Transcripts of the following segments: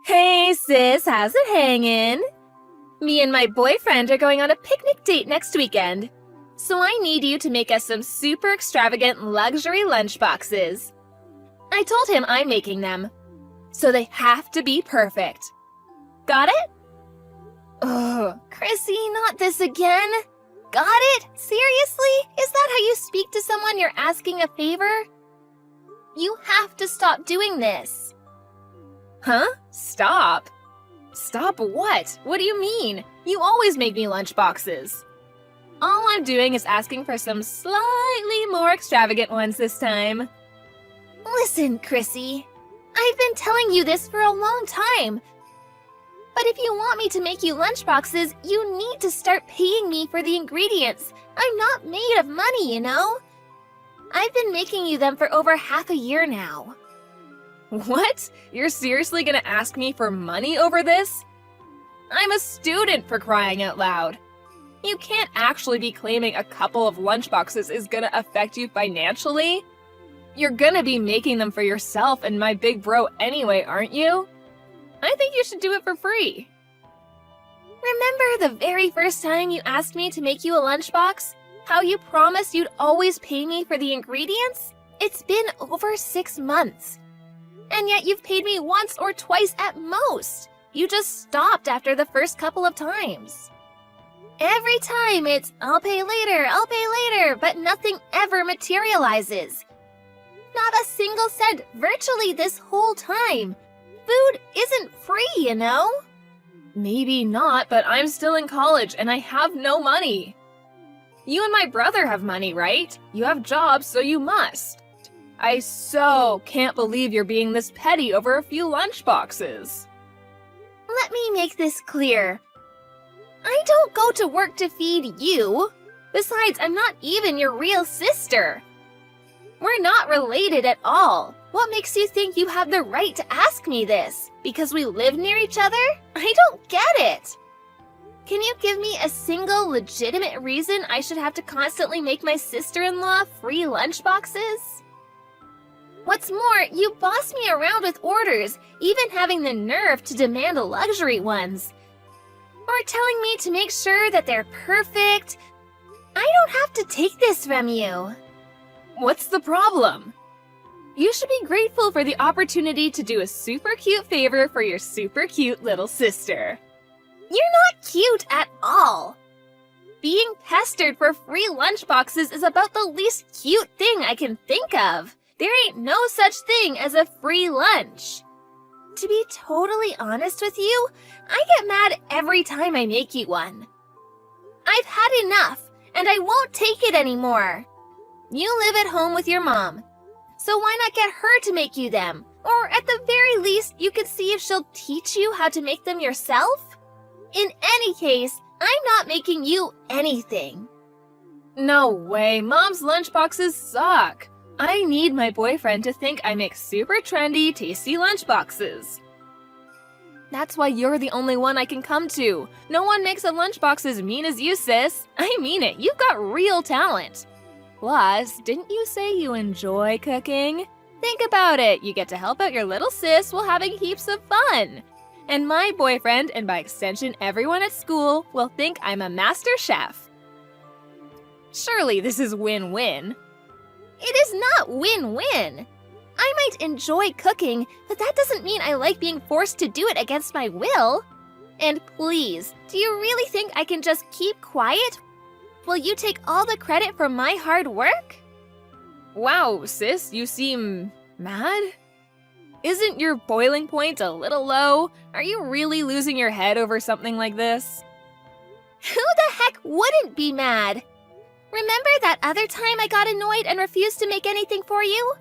Hey sis, how's it hanging? Me and my boyfriend are going on a picnic date next weekend. So I need you to make us some super extravagant luxury lunchboxes. I told him I'm making them. So they have to be perfect. Got it? Ugh, Chrissy, not this again. Got it? Seriously? Is that how you speak to someone you're asking a favor? You have to stop doing this. Huh? Stop? Stop what? What do you mean? You always make me lunchboxes. All I'm doing is asking for some slightly more extravagant ones this time. Listen, Chrissy. I've been telling you this for a long time. But if you want me to make you lunchboxes, you need to start paying me for the ingredients. I'm not made of money, you know? I've been making you them for over half a year now. What? You're seriously gonna ask me for money over this? I'm a student, for crying out loud. You can't actually be claiming a couple of lunchboxes is gonna affect you financially. You're gonna be making them for yourself and my big bro anyway, aren't you? I think you should do it for free. Remember the very first time you asked me to make you a lunchbox? How you promised you'd always pay me for the ingredients? It's been over 6 months. And yet you've paid me once or twice at most. You just stopped after the first couple of times. Every time it's, I'll pay later, but nothing ever materializes. Not a single cent virtually this whole time. Food isn't free, you know? Maybe not, but I'm still in college and I have no money. You and my brother have money, right? You have jobs, so you must. I so can't believe you're being this petty over a few lunchboxes. Let me make this clear. I don't go to work to feed you. Besides, I'm not even your real sister. We're not related at all. What makes you think you have the right to ask me this? Because we live near each other? I don't get it. Can you give me a single legitimate reason I should have to constantly make my sister-in-law free lunchboxes? What's more, you boss me around with orders, even having the nerve to demand luxury ones. Or telling me to make sure that they're perfect. I don't have to take this from you. What's the problem? You should be grateful for the opportunity to do a super cute favor for your super cute little sister. You're not cute at all. Being pestered for free lunchboxes is about the least cute thing I can think of. There ain't no such thing as a free lunch. To be totally honest with you, I get mad every time I make you one. I've had enough, and I won't take it anymore. You live at home with your mom, so why not get her to make you them? Or at the very least, you could see if she'll teach you how to make them yourself? In any case, I'm not making you anything. No way, Mom's lunchboxes suck. I need my boyfriend to think I make super trendy, tasty lunchboxes. That's why you're the only one I can come to. No one makes a lunchbox as mean as you, sis. I mean it, you've got real talent. Plus, didn't you say you enjoy cooking? Think about it, you get to help out your little sis while having heaps of fun. And my boyfriend, and by extension everyone at school, will think I'm a master chef. Surely this is win-win. It is not win-win. I might enjoy cooking, but that doesn't mean I like being forced to do it against my will. And please, do you really think I can just keep quiet? Will you take all the credit for my hard work? Wow, sis, you seem mad? Isn't your boiling point a little low? Are you really losing your head over something like this? Who the heck wouldn't be mad? Remember that other time I got annoyed and refused to make anything for you?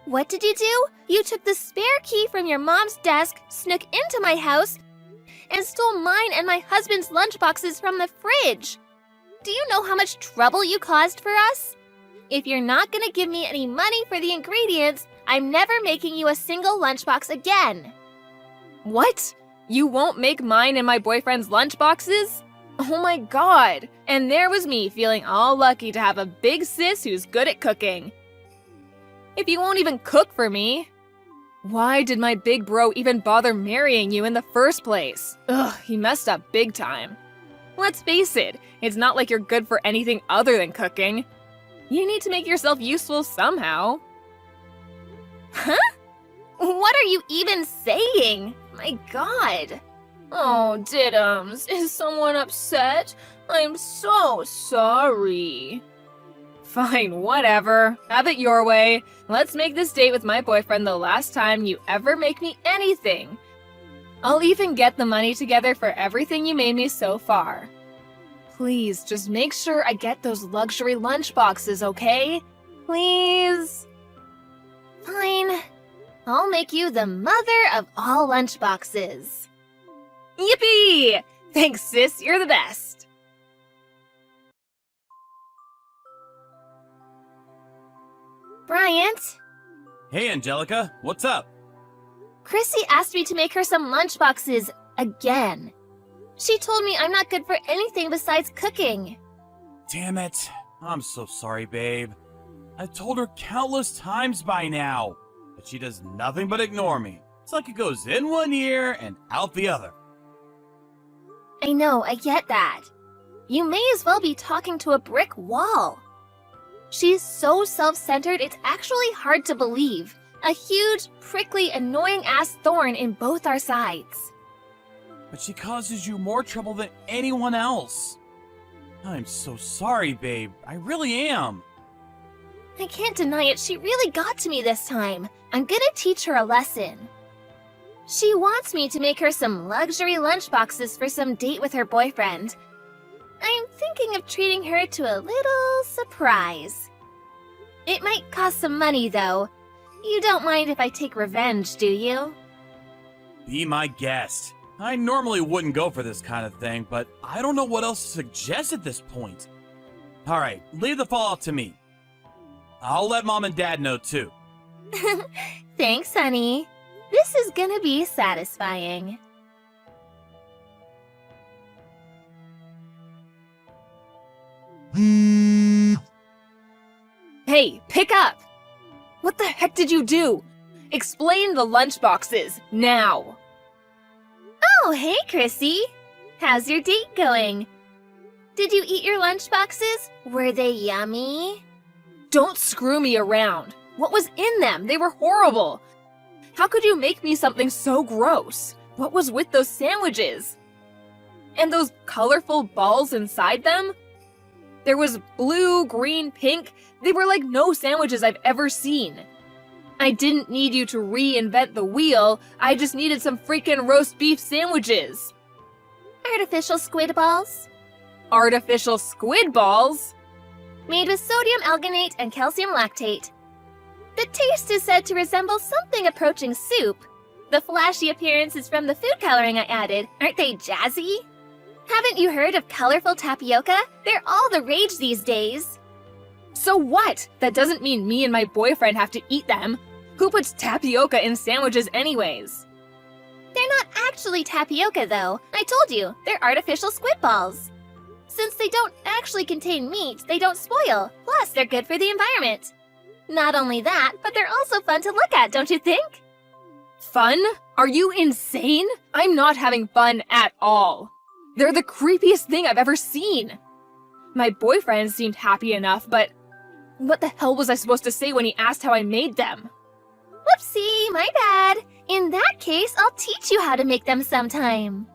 What did you do? You took the spare key from your mom's desk, snuck into my house, and stole mine and my husband's lunchboxes from the fridge. Do you know how much trouble you caused for us? If you're not gonna give me any money for the ingredients, I'm never making you a single lunchbox again. What? You won't make mine and my boyfriend's lunchboxes? Oh my god! And there was me feeling all lucky to have a big sis who's good at cooking. If you won't even cook for me. Why did my big bro even bother marrying you in the first place? Ugh, he messed up big time. Let's face it, it's not like you're good for anything other than cooking. You need to make yourself useful somehow. Huh? What are you even saying? My God. Oh, Diddums, is someone upset? I'm so sorry. Fine, whatever. Have it your way. Let's make this date with my boyfriend the last time you ever make me anything. I'll even get the money together for everything you made me so far. Please, just make sure I get those luxury lunchboxes, okay? Please? Fine. I'll make you the mother of all lunchboxes. Yippee! Thanks, sis. You're the best. Bryant? Hey, Angelica. What's up? Chrissy asked me to make her some lunchboxes again. She told me I'm not good for anything besides cooking. Damn it. I'm so sorry, babe. I've told her countless times by now, but she does nothing but ignore me. It's like it goes in one ear and out the other. I know, I get that. You may as well be talking to a brick wall. She's so self-centered, it's actually hard to believe. A huge, prickly, annoying-ass thorn in both our sides. But she causes you more trouble than anyone else. I'm so sorry, babe. I really am. I can't deny it, she really got to me this time. I'm gonna teach her a lesson. She wants me to make her some luxury lunchboxes for some date with her boyfriend. I'm thinking of treating her to a little surprise. It might cost some money, though. You don't mind if I take revenge, do you? Be my guest. I normally wouldn't go for this kind of thing, but I don't know what else to suggest at this point. Alright, leave the fallout to me. I'll let Mom and Dad know, too. Thanks, honey. This is gonna be satisfying. Hey, pick up! What the heck did you do? Explain the lunchboxes, now! Oh, hey, Chrissy! How's your date going? Did you eat your lunchboxes? Were they yummy? Don't screw me around. What was in them? They were horrible. How could you make me something so gross? What was with those sandwiches? And those colorful balls inside them? There was blue, green, pink. They were like no sandwiches I've ever seen. I didn't need you to reinvent the wheel. I just needed some freaking roast beef sandwiches. Artificial squid balls? Artificial squid balls? Made with sodium alginate and calcium lactate. The taste is said to resemble something approaching soup. The flashy appearance is from the food coloring I added. Aren't they jazzy? Haven't you heard of colorful tapioca? They're all the rage these days. So what? That doesn't mean me and my boyfriend have to eat them. Who puts tapioca in sandwiches anyways? They're not actually tapioca though. I told you, they're artificial squid balls. Since they don't actually contain meat, they don't spoil. Plus, they're good for the environment. Not only that, but they're also fun to look at, don't you think? Fun? Are you insane? I'm not having fun at all. They're the creepiest thing I've ever seen. My boyfriend seemed happy enough, but what the hell was I supposed to say when he asked how I made them? Whoopsie, my bad. In that case, I'll teach you how to make them sometime.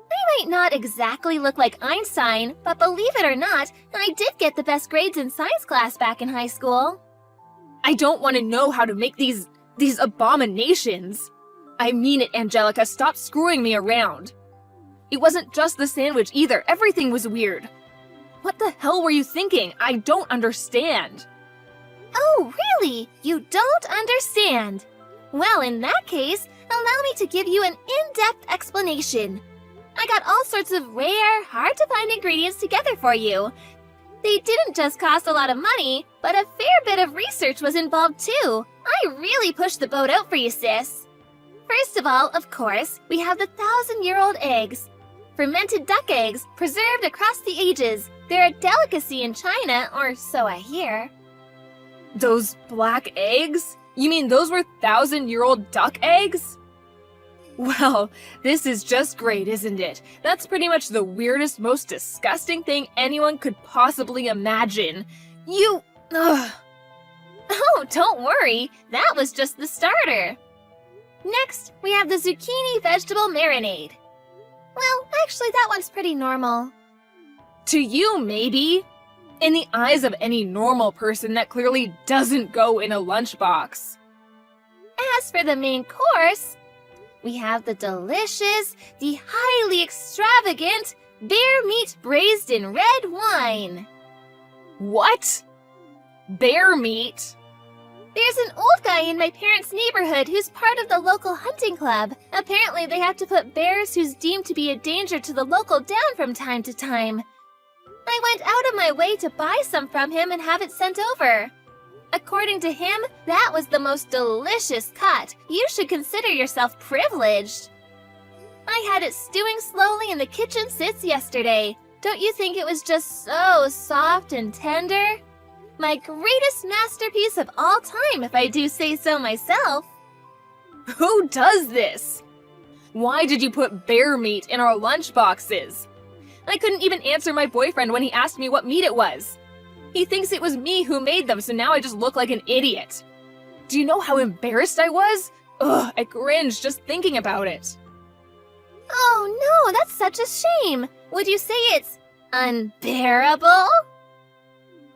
I might not exactly look like Einstein, but believe it or not, I did get the best grades in science class back in high school. I don't want to know how to make these abominations. I mean it, Angelica, stop screwing me around. It wasn't just the sandwich either, everything was weird. What the hell were you thinking? I don't understand. Oh, really? You don't understand? Well, in that case, allow me to give you an in-depth explanation. I got all sorts of rare, hard-to-find ingredients together for you. They didn't just cost a lot of money, but a fair bit of research was involved too. I really pushed the boat out for you, sis. First of all, of course, we have the 1,000-year-old eggs. Fermented duck eggs, preserved across the ages. They're a delicacy in China, or so I hear. Those black eggs? You mean those were 1,000-year-old duck eggs? Well, this is just great, isn't it? That's pretty much the weirdest, most disgusting thing anyone could possibly imagine. Ugh. Oh, don't worry. That was just the starter. Next, we have the zucchini vegetable marinade. Well, actually, that one's pretty normal. To you, maybe. In the eyes of any normal person, that clearly doesn't go in a lunchbox. As for the main course, we have the delicious, the highly extravagant bear meat braised in red wine. What? Bear meat? There's an old guy in my parents' neighborhood who's part of the local hunting club. Apparently, they have to put bears who's deemed to be a danger to the local down from time to time. I went out of my way to buy some from him and have it sent over. According to him, that was the most delicious cut. You should consider yourself privileged. I had it stewing slowly in the kitchen since yesterday. Don't you think it was just so soft and tender? My greatest masterpiece of all time, if I do say so myself. Who does this? Why did you put bear meat in our lunchboxes? I couldn't even answer my boyfriend when he asked me what meat it was. He thinks it was me who made them, so now I just look like an idiot. Do you know how embarrassed I was? Ugh, I cringe just thinking about it. Oh no, that's such a shame. Would you say it's unbearable?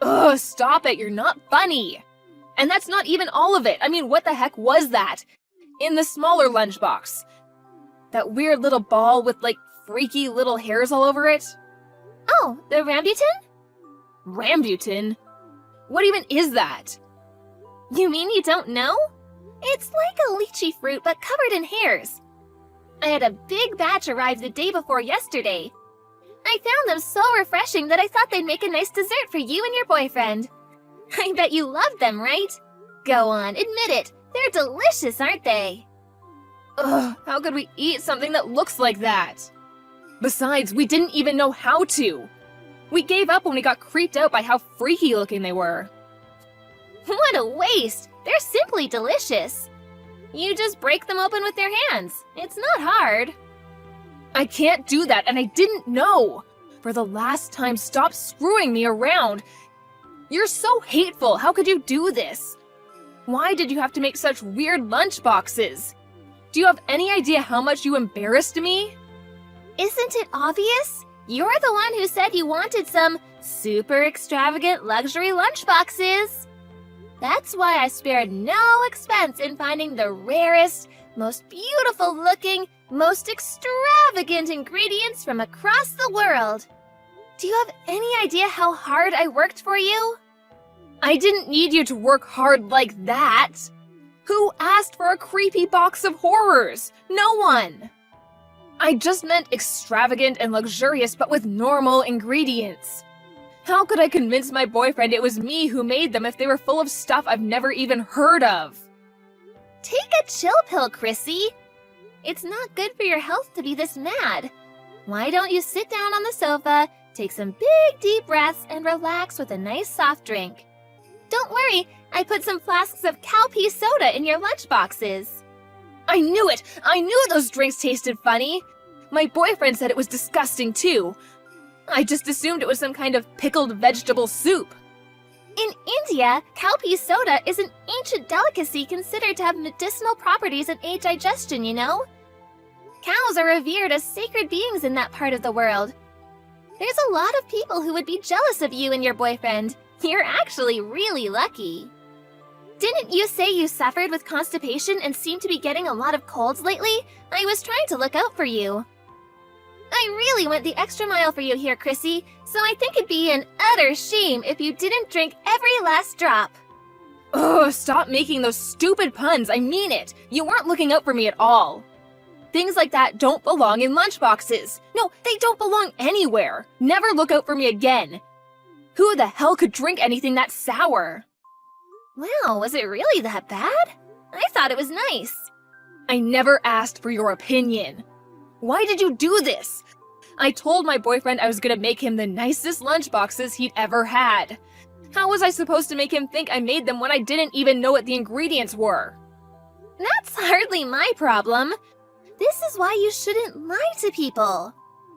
Ugh, stop it, you're not funny. And that's not even all of it. I mean, what the heck was that? In the smaller lunchbox. That weird little ball with, like, freaky little hairs all over it? Oh, the rambutan? Rambutan? What even is that? You mean you don't know? It's like a lychee fruit, but covered in hairs. I had a big batch arrive the day before yesterday. I found them so refreshing that I thought they'd make a nice dessert for you and your boyfriend. I bet you love them, right? Go on, admit it. They're delicious, aren't they? Ugh, how could we eat something that looks like that? Besides, we didn't even know how to. We gave up when we got creeped out by how freaky looking they were. What a waste! They're simply delicious. You just break them open with your hands. It's not hard. I can't do that, and I didn't know. For the last time, stop screwing me around. You're so hateful. How could you do this? Why did you have to make such weird lunchboxes? Do you have any idea how much you embarrassed me? Isn't it obvious? You're the one who said you wanted some super extravagant luxury lunchboxes. That's why I spared no expense in finding the rarest, most beautiful looking, most extravagant ingredients from across the world. Do you have any idea how hard I worked for you? I didn't need you to work hard like that. Who asked for a creepy box of horrors? No one. I just meant extravagant and luxurious, but with normal ingredients. How could I convince my boyfriend it was me who made them if they were full of stuff I've never even heard of? Take a chill pill, Chrissy. It's not good for your health to be this mad. Why don't you sit down on the sofa, take some big deep breaths, and relax with a nice soft drink? Don't worry, I put some flasks of cowpea soda in your lunchboxes. I knew it! I knew those drinks tasted funny! My boyfriend said it was disgusting too. I just assumed it was some kind of pickled vegetable soup. In India, cowpea soda is an ancient delicacy considered to have medicinal properties and aid digestion, you know? Cows are revered as sacred beings in that part of the world. There's a lot of people who would be jealous of you and your boyfriend. You're actually really lucky. Didn't you say you suffered with constipation and seem to be getting a lot of colds lately? I was trying to look out for you. I really went the extra mile for you here, Chrissy, so I think it'd be an utter shame if you didn't drink every last drop. Ugh, stop making those stupid puns, I mean it! You weren't looking out for me at all. Things like that don't belong in lunchboxes. No, they don't belong anywhere. Never look out for me again. Who the hell could drink anything that sour? Wow, was it really that bad? I thought it was nice. I never asked for your opinion. Why did you do this? I told my boyfriend I was gonna make him the nicest lunchboxes he'd ever had. How was I supposed to make him think I made them when I didn't even know what the ingredients were? That's hardly my problem. This is why you shouldn't lie to people.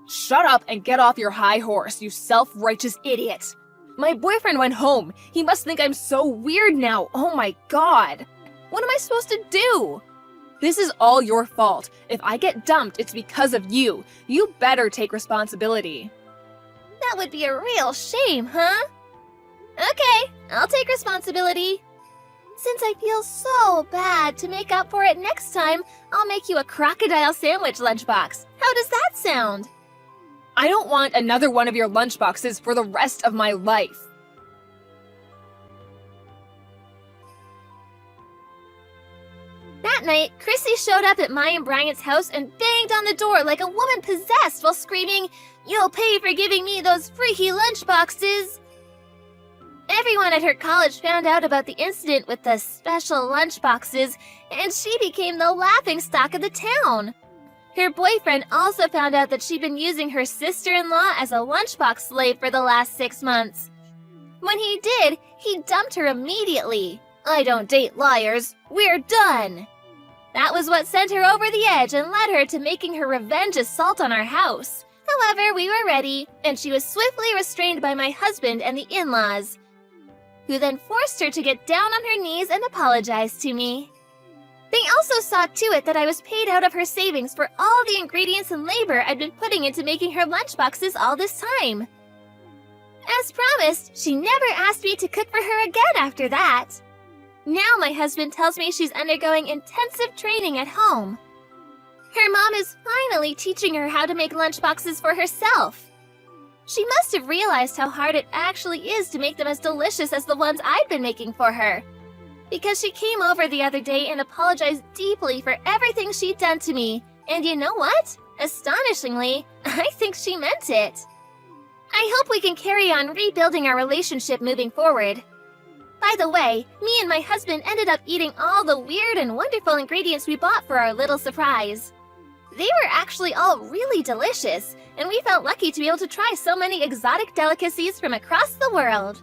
Shut up and get off your high horse, you self-righteous idiot. My boyfriend went home. He must think I'm so weird now. Oh my god. What am I supposed to do? This is all your fault. If I get dumped, it's because of you. You better take responsibility. That would be a real shame, huh? Okay, I'll take responsibility. Since I feel so bad, to make up for it next time, I'll make you a crocodile sandwich lunchbox. How does that sound? I don't want another one of your lunchboxes for the rest of my life. That night, Chrissy showed up at my and Bryant's house and banged on the door like a woman possessed while screaming, "You'll pay for giving me those freaky lunchboxes!" Everyone at her college found out about the incident with the special lunchboxes, and she became the laughingstock of the town. Her boyfriend also found out that she'd been using her sister-in-law as a lunchbox slave for the last 6 months. When he did, he dumped her immediately. I don't date liars. We're done. That was what sent her over the edge and led her to making her revenge assault on our house. However, we were ready, and she was swiftly restrained by my husband and the in-laws, who then forced her to get down on her knees and apologize to me. They also saw to it that I was paid out of her savings for all the ingredients and labor I'd been putting into making her lunchboxes all this time. As promised, she never asked me to cook for her again after that. Now my husband tells me she's undergoing intensive training at home. Her mom is finally teaching her how to make lunchboxes for herself. She must have realized how hard it actually is to make them as delicious as the ones I'd been making for her, because she came over the other day and apologized deeply for everything she'd done to me. And you know what? Astonishingly, I think she meant it. I hope we can carry on rebuilding our relationship moving forward. By the way, me and my husband ended up eating all the weird and wonderful ingredients we bought for our little surprise. They were actually all really delicious, and we felt lucky to be able to try so many exotic delicacies from across the world.